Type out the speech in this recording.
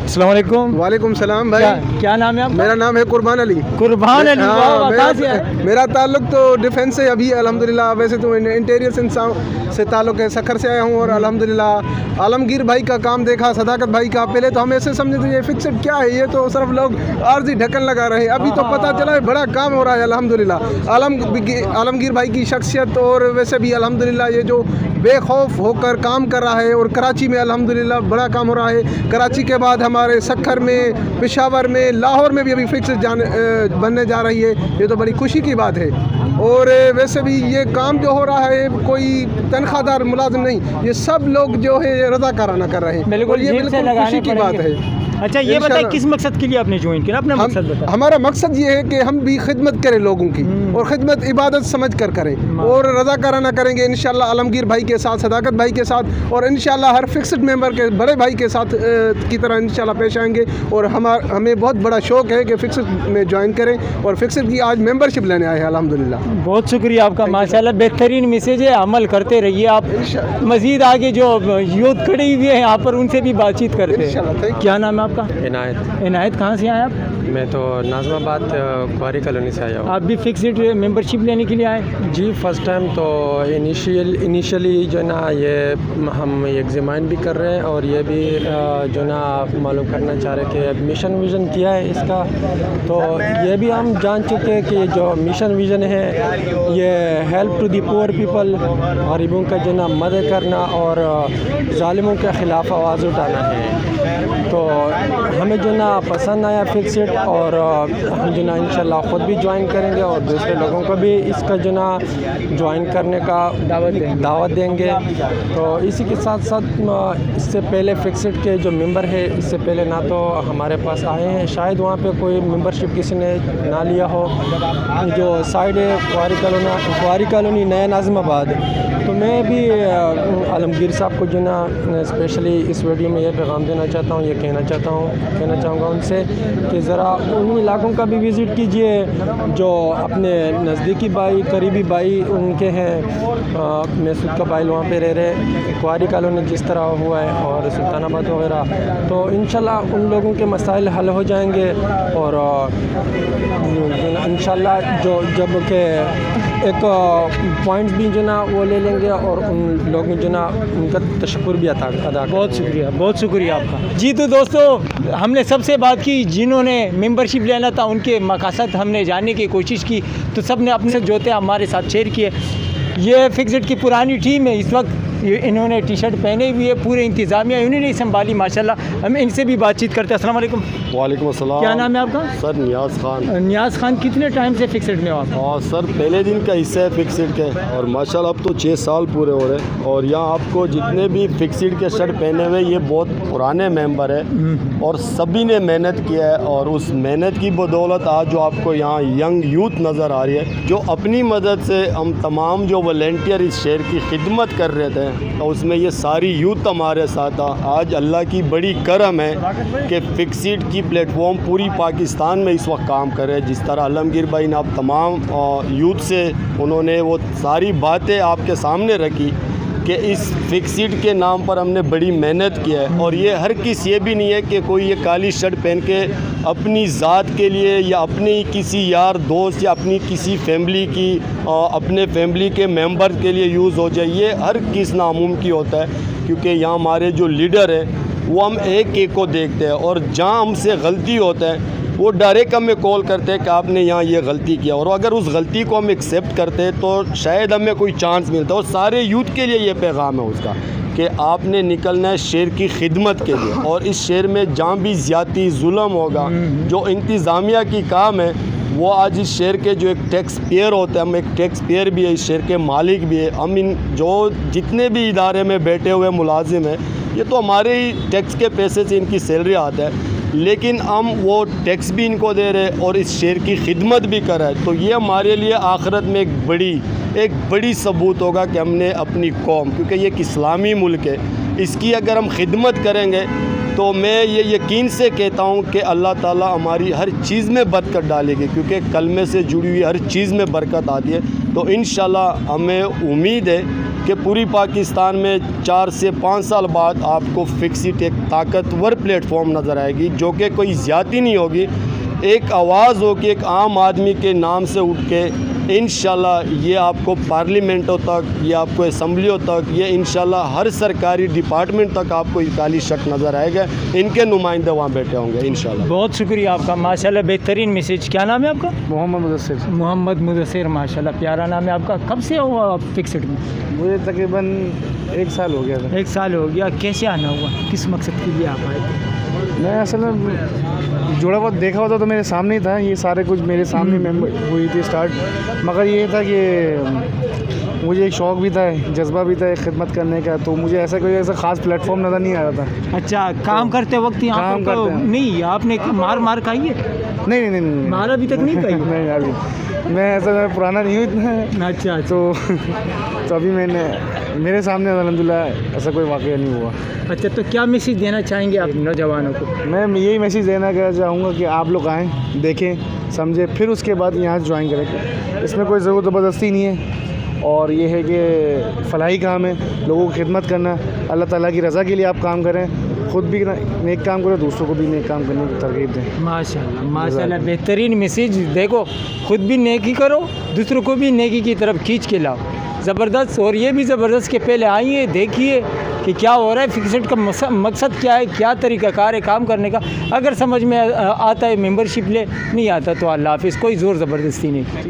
अस्सलाम वालेकुम। वालेकुम सलाम भाई। क्या नाम है आपका? मेरा नाम है कुर्बान अली। कुर्बान अली, वाह, कहाँ से है? मेरा ताल्लुक तो डिफेंस से अभी अल्हम्दुलिल्लाह, वैसे तो इंटीरियर से ताल्लुक है, सखर से आया हूँ और अल्हम्दुलिल्लाह आलमगीर भाई का काम देखा, सदाकत भाई का। पहले तो हम ऐसे समझते थे ये फिक्सड क्या है, ये तो सिर्फ लोग आर्जी ढक्कन लगा रहे हैं। अभी तो पता चला है बड़ा काम हो रहा है अल्हम्दुलिल्लाह। आलमगीर भाई की शख्सियत और वैसे भी अल्हम्दुलिल्लाह ये जो बेखौफ होकर काम कर रहा है, और कराची में अल्हम्दुलिल्लाह बड़ा काम हो रहा है। कराची के बाद हमारे सखर में, पेशावर में, लाहौर में भी अभी फिक्स बनने जा रही है। ये तो बड़ी खुशी की बात है। और वैसे भी ये काम जो हो रहा है कोई तनख्वाहदार मुलाजिम नहीं, ये सब लोग जो है रज़ाकाराना कर रहे हैं। बिल्कुल, ये बिल्कुल खुशी की बात है। अच्छा, ये बताइए किस मकसद के लिए आपने ज्वाइन किया? अपना मकसद बताएं। हमारा मकसद ये है कि हम भी खिदमत करें लोगों की, और खिदमत इबादत समझ कर करें, और रज़ाकाराना करेंगे इंशाल्लाह आलमगीर भाई के साथ, सदाकत भाई के साथ, और इंशाल्लाह हर फिक्स्ड मेंबर के बड़े भाई के साथ की तरह इंशाल्लाह पेश आएंगे। और हमें बहुत बड़ा शौक़ है कि फिक्स्ड में ज्वाइन करें, और फिक्स्ड की आज मेंबरशिप लेने आए हैं अल्हम्दुलिल्लाह। बहुत शुक्रिया आपका, माशाल्लाह बेहतरीन मैसेज है, अमल करते रहिए आप। मज़ीद आगे जो यूथ खड़ी हुई है यहाँ पर, उनसे भी बातचीत करते हैं। क्या नाम है आपका? इनायत। इनायत, कहाँ से आए आप? मैं तो नाज़माबाद क्वारी कॉलोनी से आया हूँ। आप भी फिक्स्ड मेंबरशिप लेने के लिए आए? जी, फ़र्स्ट टाइम तो इनिशियली जो ना ये हम एग्जामिन भी कर रहे हैं, और ये भी जो ना मालूम करना चाह रहे हैं कि मिशन विज़न क्या है इसका। तो ये भी हम जान चुके हैं कि जो मिशन विज़न है ये help to the poor people, गरीबों का जो ना मदद करना और ज़ालिमों के ख़िलाफ़ आवाज़ उठाना है। तो हमें जो ना पसंद आया फिक्स्ड, और हम जो ना इंशाल्लाह ख़ुद भी ज्वाइन करेंगे और दूसरे लोगों को भी इसका जो ना ज्वाइन करने का दावत देंगे। तो इसी के साथ साथ इससे पहले फिक्स्ड के जो मेंबर है, इससे पहले ना तो हमारे पास आए हैं, शायद वहाँ पे कोई मेंबरशिप किसी ने ना लिया हो। जो साइड है क्वारी कॉलोनी नया नाज़माबाद, तो मैं भी आलमगीर साहब को जो ना स्पेशली इस वीडियो में ये पैगाम देना चाहता हूँ, ये कहना चाहूँगा उनसे कि ज़रा उन इलाकों का भी विज़िट कीजिए जो अपने नज़दीकी भाई, करीबी भाई उनके हैं। मैसूद का भाई वहाँ पे रह रहे, क्वारी कॉलोनी जिस तरह हुआ है, और सुल्तानाबाद वगैरह, तो इंशाल्लाह उन लोगों के मसाइल हल हो जाएंगे। और इंशाल्लाह जब के एक पॉइंट्स भी जो ना वो ले लेंगे, और उन लोगों जो ना उनका तशक्कुर भी अदा। बहुत शुक्रिया आपका। जी, तो दोस्तों हमने सबसे बात की जिन्होंने मेंबरशिप लेना था, उनके मकासद हमने जानने की कोशिश की, तो सब ने अपने जो थे हमारे साथ शेयर किए। ये फिक्स्ड की पुरानी टीम है, इस वक्त इन्होंने टी शर्ट पहने हुई है, पूरे इंतज़ामिया इन्होंने संभाली माशाल्लाह। हम इनसे भी बातचीत करते हैं। अस्सलाम वालेकुम। वालेकुम अस्सलाम। क्या नाम है आपका? सर नियाज़ खान। नियाज़ खान, कितने टाइम से फिक्स्ड में हो आप? और सर पहले दिन का हिस्सा है फिक्स्ड के, और माशाल्लाह अब तो 6 साल पूरे हो रहे हैं। और यहाँ आपको जितने भी फिक्स्ड के शर्ट पहने हुए, ये बहुत पुराने मेंबर है, और सभी ने मेहनत किया है, और उस मेहनत की बदौलत आज जो आपको यहाँ यंग यूथ नज़र आ रही है, जो अपनी मदद से हम तमाम जो वॉलंटियर इस शहर की खिदमत कर रहे थे, तो उसमें ये सारी यूथ हमारे साथ था। आज अल्लाह की बड़ी करम है कि फिक्स्ड की प्लेटफॉर्म पूरी पाकिस्तान में इस वक्त काम कर रहे हैं। जिस तरह आलमगीर भाई ने आप तमाम यूथ से उन्होंने वो सारी बातें आपके सामने रखी कि इस फिक्स्ड के नाम पर हमने बड़ी मेहनत किया है। और ये हर किसी ये भी नहीं है कि कोई ये काली शर्ट पहन के अपनी ज़ात के लिए, या अपने किसी यार दोस्त, या अपनी किसी फैमिली की, अपने फैमिली के मेंबर के लिए यूज़ हो जाए। ये हर किस नामुमकिन होता है, क्योंकि यहाँ हमारे जो लीडर हैं वो हम एक को देखते हैं, और जहाँ हमसे गलती होता है वो डायरेक्ट हमें कॉल करते हैं कि आपने यहाँ ये गलती किया, और अगर उस गलती को हम एक्सेप्ट करते हैं तो शायद हमें कोई चांस मिलता है। और सारे यूथ के लिए ये पैगाम है उसका कि आपने निकलना है शहर की खिदमत के लिए, और इस शहर में जहाँ भी ज़्यादती जुल्म होगा, जो इंतज़ामिया की काम है, वो आज इस शहर के जो एक टैक्स पेयर होते हैं, हम एक टैक्स पेयर भी है, इस शहर के मालिक भी है। हम इन जो जितने भी इदारे में बैठे हुए मुलाजिम हैं, ये तो हमारे ही टैक्स के पैसे से इनकी सैलरी आता है, लेकिन हम वो टैक्स भी इनको दे रहे हैं और इस शहर की खिदमत भी कर रहे हैं। तो ये हमारे लिए आखिरत में एक बड़ी सबूत होगा कि हमने अपनी कौम, क्योंकि ये एक इस्लामी मुल्क है, इसकी अगर हम खिदमत करेंगे तो मैं ये यकीन से कहता हूँ कि अल्लाह ताला हमारी हर चीज़ में बरकत डालेगी, क्योंकि कलमे से जुड़ी हुई हर चीज़ में बरकत आती है। तो इंशाल्लाह हमें उम्मीद है कि पूरी पाकिस्तान में 4 से 5 साल बाद आपको फिक्सिट एक ताकतवर प्लेटफॉर्म नज़र आएगी, जो कि कोई ज़्यादती नहीं होगी, एक आवाज़ होगी एक आम आदमी के नाम से उठ के इंशाल्लाह ये आपको पार्लियामेंटों तक, ये आपको असम्बलियों तक, ये इंशाल्लाह हर सरकारी डिपार्टमेंट तक आपको ये काली शक नज़र आएगा। इनके नुमाइंदे वहाँ बैठे होंगे इंशाल्लाह। बहुत शुक्रिया आपका, माशाल्लाह बेहतरीन मैसेज। क्या नाम है आपका? मोहम्मद मुदस्सिर। मोहम्मद मुदस्सिर, माशाल्लाह प्यारा नाम है आपका। कब से हो आप फिक्सड में? मुझे तकरीबन 1 साल हो गया था। 1 साल हो गया। कैसे आना हुआ, किस मकसद के लिए आप आए थे? मैं असल में जुड़ा हुआ देखा होता तो मेरे सामने ही था, ये सारे कुछ मेरे सामने मेंबर हुई थी स्टार्ट, मगर ये था कि मुझे एक शौक़ भी था, जज्बा भी था खिदमत करने का, तो मुझे ऐसा कोई ऐसा ख़ास प्लेटफॉर्म नज़र नहीं आ रहा था। अच्छा, काम करते वक्त यहाँ काम पर तो करते हैं। नहीं आपने मार खाई है? नहीं मार अभी तक नहीं खाई? नहीं अभी मैं ऐसा मैं पुराना नहीं हूँ इतना। अच्छा तो अभी मेरे सामने अल्हम्दुलिल्लाह ऐसा कोई वाक़या नहीं हुआ। अच्छा, तो क्या मैसेज देना चाहेंगे आप नौजवानों को? मैं यही मैसेज देना चाहूँगा कि आप लोग आएँ, देखें, समझें, फिर उसके बाद यहाँ ज्वाइन करें। इसमें कोई ज़रूर ज़बरदस्ती नहीं है, और ये है कि फलाही काम है, लोगों की खिदमत करना, अल्लाह ताला की रज़ा के लिए आप काम करें, ख़ुद भी नेक काम करें, दूसरों को भी नेक काम करने की तरगीब दें। माशाल्लाह माशाल्लाह, बेहतरीन मैसेज। देखो, ख़ुद भी नेकी करो, दूसरों को भी नेकी की तरफ खींच के लाओ। ज़बरदस्त। और ये भी ज़बरदस्त के पहले आइए, देखिए कि क्या हो रहा है, फिक्सड का मकसद क्या है, क्या तरीक़ाकार है काम करने का। अगर समझ में आता है मेंबरशिप ले, नहीं आता तो अल्लाह हाफ़िज़, कोई ज़ोर ज़बरदस्ती नहीं।